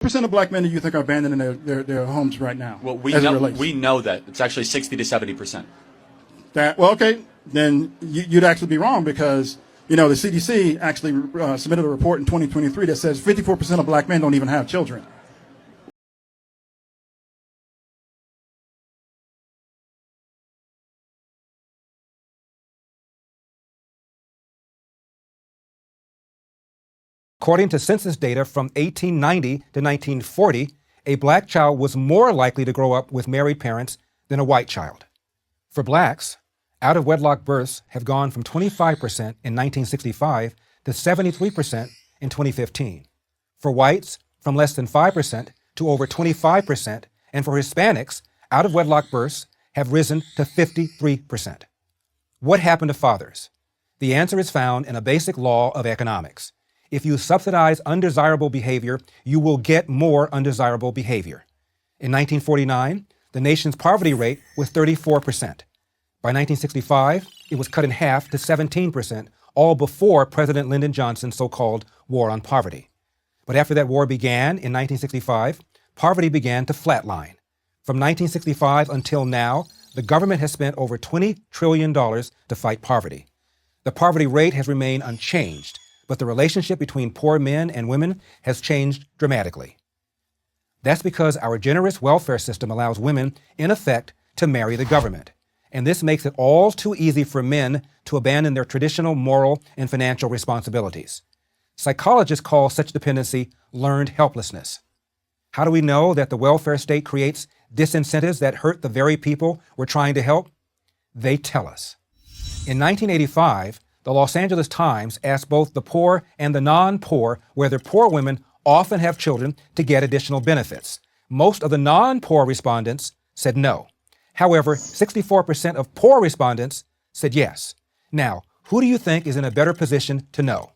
percent of black men do you think are abandoning their homes right now? Well, we know that. It's actually 60 to 70%. Well, okay, then you'd actually be wrong because, the CDC actually submitted a report in 2023 that says 54% of black men don't even have children. According to census data from 1890 to 1940, a black child was more likely to grow up with married parents than a white child. For blacks, out-of-wedlock births have gone from 25% in 1965 to 73% in 2015. For whites, from less than 5% to over 25%, and for Hispanics, out-of-wedlock births have risen to 53%. What happened to fathers? The answer is found in a basic law of economics. If you subsidize undesirable behavior, you will get more undesirable behavior. In 1949, the nation's poverty rate was 34%. By 1965, it was cut in half to 17%, all before President Lyndon Johnson's so-called war on poverty. But after that war began in 1965, poverty began to flatline. From 1965 until now, the government has spent over $20 trillion to fight poverty. The poverty rate has remained unchanged, but the relationship between poor men and women has changed dramatically. That's because our generous welfare system allows women, in effect, to marry the government. And this makes it all too easy for men to abandon their traditional moral and financial responsibilities. Psychologists call such dependency learned helplessness. How do we know that the welfare state creates disincentives that hurt the very people we're trying to help? They tell us. In 1985, the Los Angeles Times asked both the poor and the non-poor whether poor women often have children to get additional benefits. Most of the non-poor respondents said no. However, 64% of poor respondents said yes. Now, who do you think is in a better position to know?